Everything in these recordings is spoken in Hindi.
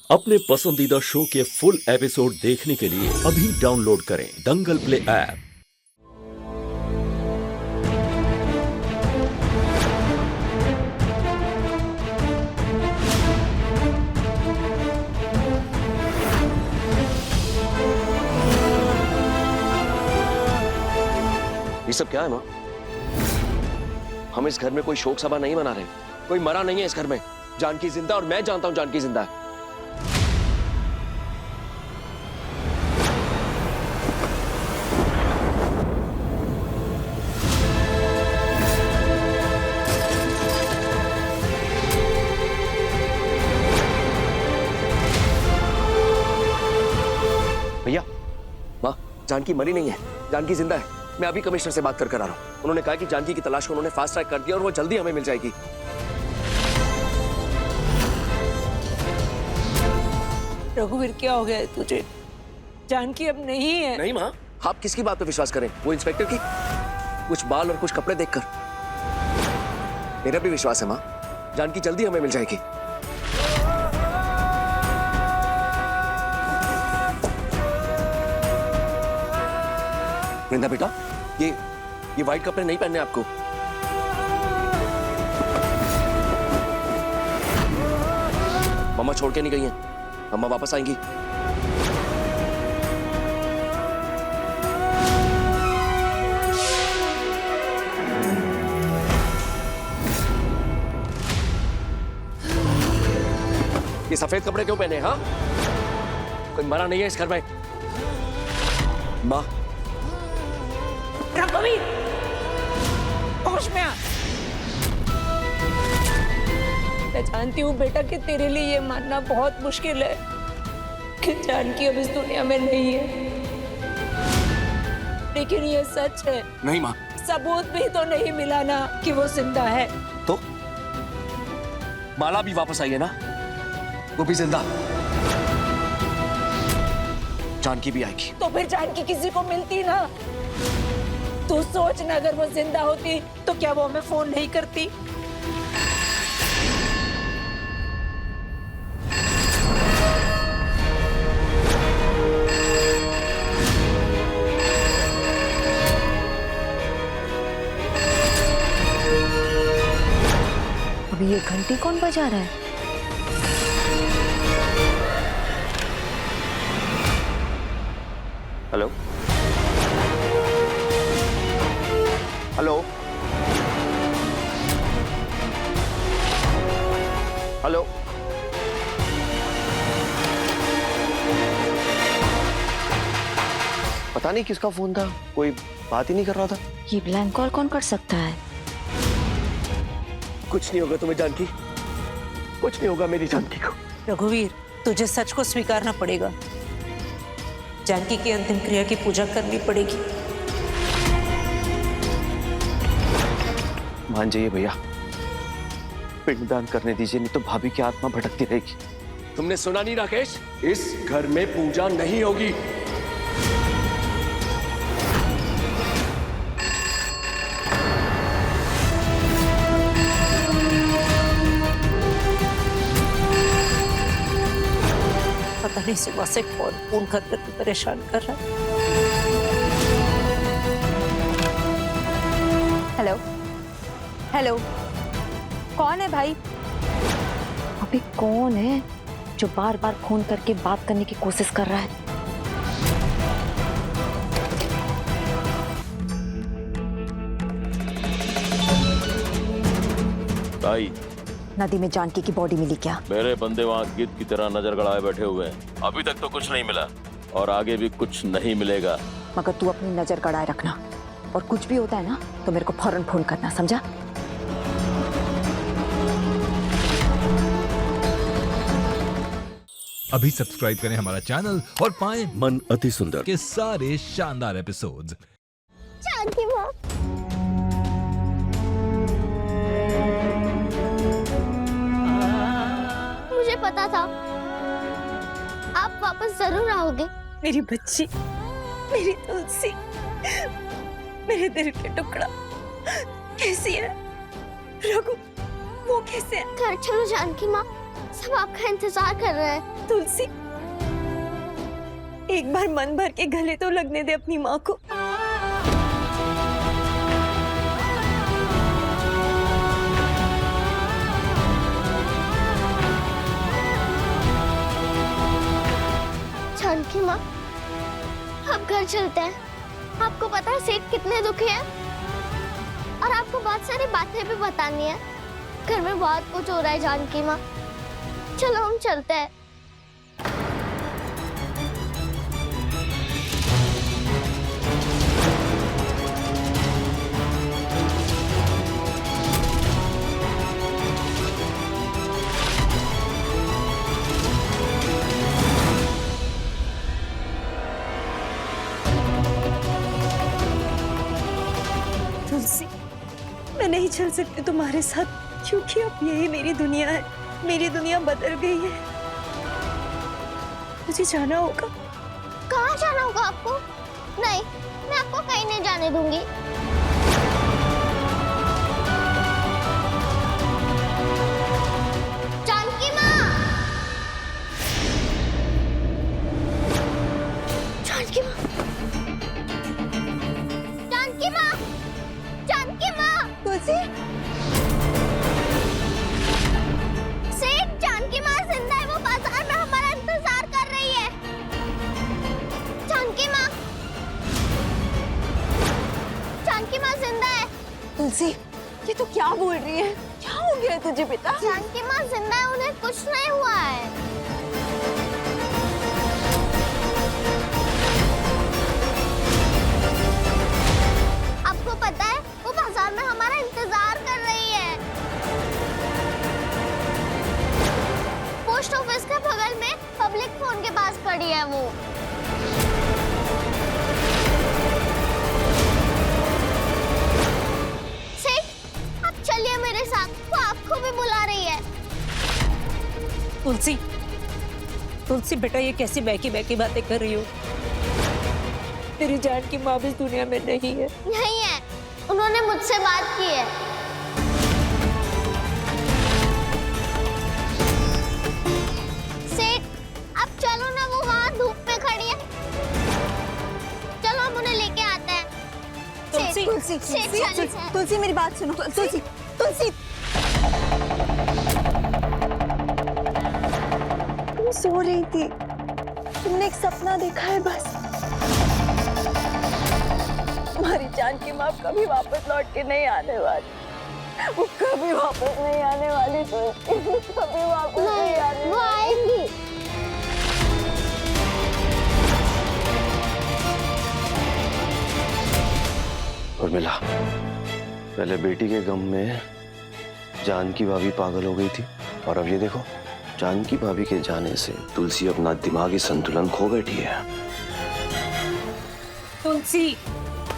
अपने पसंदीदा शो के फुल एपिसोड देखने के लिए अभी डाउनलोड करें दंगल प्ले ऐप। ये सब क्या है माँ? हम इस घर में कोई शोक सभा नहीं मना रहे, कोई मरा नहीं है इस घर में। जानकी जिंदा और मैं जानता हूं जानकी जिंदा है। भैया, माँ, जानकी मरी नहीं है, जानकी जिंदा है। मैं अभी कमिश्नर से बात कर आ रहा हूँ। उन्होंने कहा कि जानकी की तलाश को उन्होंने फास्ट ट्रैक कर दिया और वो जल्दी हमें मिल जाएगी। रघुवीर, क्या हो गया है तुझे? जानकी अब नहीं है। नहीं माँ, आप किसकी बात पे विश्वास करें? वो इंस्पेक्टर की कुछ बाल और कुछ कपड़े देखकर। मेरा भी विश्वास है माँ, जानकी जल्दी हमें मिल जाएगी। वृंदा बेटा, ये व्हाइट कपड़े नहीं पहनने आपको। मम्मा छोड़ के नहीं गई हैं, मम्मा वापस आएंगी। ये सफेद कपड़े क्यों पहने? हाँ, कोई मरा नहीं है इस घर में। माँ, रघुवीर, होश में आ। मैं जानती हूँ बेटा कि तेरे लिए ये मानना बहुत मुश्किल है कि जानकी अब इस दुनिया में नहीं है, लेकिन ये सच है। नहीं माँ, सबूत भी तो नहीं मिला ना कि वो जिंदा है। तो माला भी वापस आई है ना, वो भी जिंदा। जानकी भी आएगी। तो फिर जानकी किसी को मिलती ना। तू सोच ना, अगर वो जिंदा होती तो क्या वो हमें फोन नहीं करती? अभी ये घंटी कौन बजा रहा है? Hello hello hello. पता नहीं किसका फोन था, कोई बात ही नहीं कर रहा था। ये ब्लैंक कॉल कौन कर सकता है? कुछ नहीं होगा तुम्हें जानकी, कुछ नहीं होगा मेरी जानकी को। रघुवीर, तुझे सच को स्वीकारना पड़ेगा। जानकी की अंतिम क्रिया की पूजा करनी पड़ेगी। मान जाइए भैया, पिंडदान करने दीजिए, नहीं तो भाभी की आत्मा भटकती रहेगी। तुमने सुना नहीं राकेश? इस घर में पूजा नहीं होगी। पता नहीं सुबह से कौन फोन करके परेशान कर रहा है। हेलो हेलो, कौन है भाई? अभी कौन है जो बार बार फोन करके बात करने की कोशिश कर रहा है? ताई, नदी में जानकी की बॉडी मिली क्या? मेरे बंदे वहाँ गिद्ध की तरह नजर गड़ाए बैठे हुए हैं। अभी तक तो कुछ नहीं मिला और आगे भी कुछ नहीं मिलेगा। मगर तू अपनी नजर गड़ाए रखना, और कुछ भी होता है ना तो मेरे को फौरन फोन करना, समझा? अभी सब्सक्राइब करें हमारा चैनल और पाएं मन अति सुंदर के सारे शानदार एपिसोड्स। जानकी माँ, मुझे पता था आप वापस जरूर आओगे। मेरी बच्ची, मेरी तुलसी, मेरे दिल के टुकड़ा, कैसी है? रघु, वो कैसे है? घर चलो जानकी माँ, सब आपका इंतजार कर रहे हैं। तुलसी, एक बार मन भर के गले तो लगने दे अपनी माँ को। जानकी माँ, अब घर चलते हैं। आपको पता है सेठ कितने दुखी हैं और आपको बहुत सारी बातें भी बतानी है। घर में बहुत कुछ हो रहा है जानकी माँ, चलो हम चलते हैं। तुलसी, मैं नहीं चल सकती तुम्हारे साथ, क्योंकि अब यही मेरी दुनिया है। मेरी दुनिया बदल गई है। मुझे जाना होगा। कहाँ जाना होगा आपको? नहीं, मैं आपको कहीं नहीं जाने दूंगी। जानकी माँ, जानकी माँ, जानकी माँ, जानकी माँ। तुलसी, सेठ, जानकी माँ जिंदा है, वो बाजार में हमारा इंतजार कर रही है। जानकी माँ, जानकी माँ जिंदा है। तुलसी, ये तो क्या बोल रही है? क्या हो गया तुझे बेटा? जानकी माँ जिंदा है, उन्हें कुछ नहीं हुआ है। आपको पता है वो बाजार में हमारा इंतजार कर रही है। पोस्ट ऑफिस के बगल में पब्लिक फोन के पास खड़ी है वो। सेठ, आप चलिए मेरे साथ, वो आपको भी बुला रही है। तुलसी, तुलसी बेटा, ये कैसी बहकी बहकी बातें कर रही हो? तेरी जान की माँ भी इस दुनिया में नहीं है। नहीं है, उन्होंने मुझसे बात की है। सेठ, अब चलो ना, वो वहाँ धूप में खड़ी है। चलो हम उन्हें लेके आते हैं। तुलसी, सेठ, तुलसी, सेठ, तुलसी, चलिए। तुलसी, मेरी बात सुनो। तुलसी, तुलसी, तुम सो रही थी, तुमने एक सपना देखा है बस। हमारी जान की माँ कभी वापस लौट के नहीं आने वाली। वो कभी वापस नहीं आने वाली। कभी वापस नहीं आने वो आएंगी। उर्मिला, पहले बेटी के गम में जानकी भाभी पागल हो गई थी और अब ये देखो, जानकी भाभी के जाने से तुलसी अपना दिमागी संतुलन खो बैठी है। तुलसी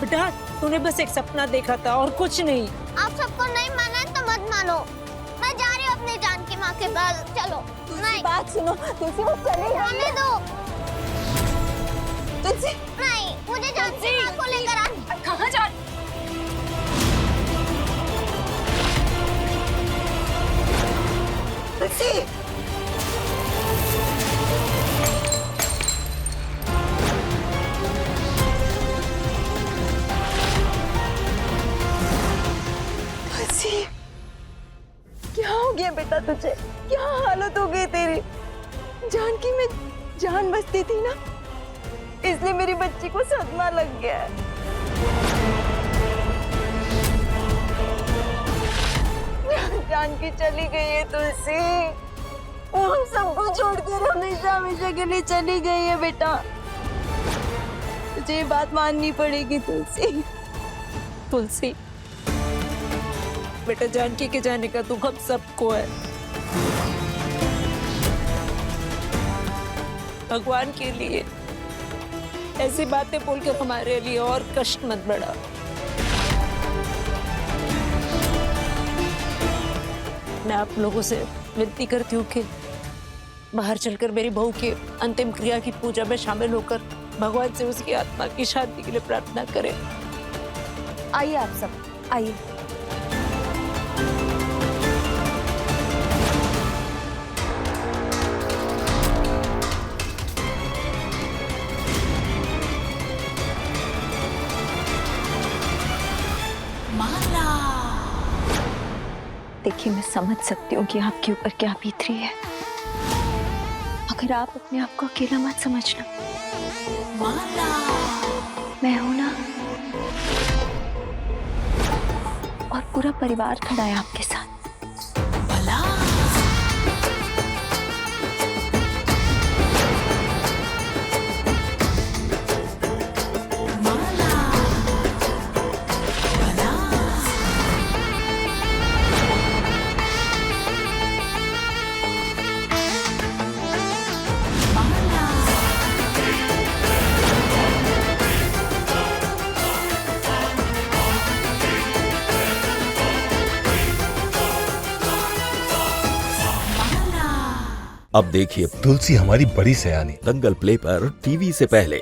बेटा, तूने बस एक सपना देखा था और कुछ नहीं। आप सबको नहीं माना है तो मत मानो। मैं जा रही हूँ अपनी जानकी माँ के पास। चलो। नहीं, बात सुनो तुलसी, वो चले जाने दो। तुलसी, नहीं, मुझे जानकी माँ को लेकर आ। कहाँ जा? तुलसी, तुलसी, क्या हो गया बेटा तुझे? क्या हालत हो गई तेरी? जानकी में जान बसती थी ना, इसलिए मेरी बच्ची को सदमा लग गया है। जानकी चली गई है तुलसी, वो हम सबको छोड़कर हमेशा हमेशा के लिए चली गई है बेटा। तुझे ये बात माननी पड़ेगी तुलसी। तुलसी बेटा, जानकी के जाने का दुख हम सबको है। भगवान के लिए ऐसी बातें बोलकर हमारे लिए और कष्ट मत बढ़ा। मैं आप लोगों से विनती करती हूँ कि बाहर चलकर मेरी बहू की अंतिम क्रिया की पूजा में शामिल होकर भगवान से उसकी आत्मा की शांति के लिए प्रार्थना करें। आइए आप सब, आइए। कि मैं समझ सकती हूँ कि आपके ऊपर क्या बीत रही है, मगर आप अपने आप को अकेला मत समझना। मैं हूं ना, और पूरा परिवार खड़ा है आपके साथ। अब देखिए तुलसी हमारी बड़ी सयानी। दंगल प्ले पर टीवी से पहले।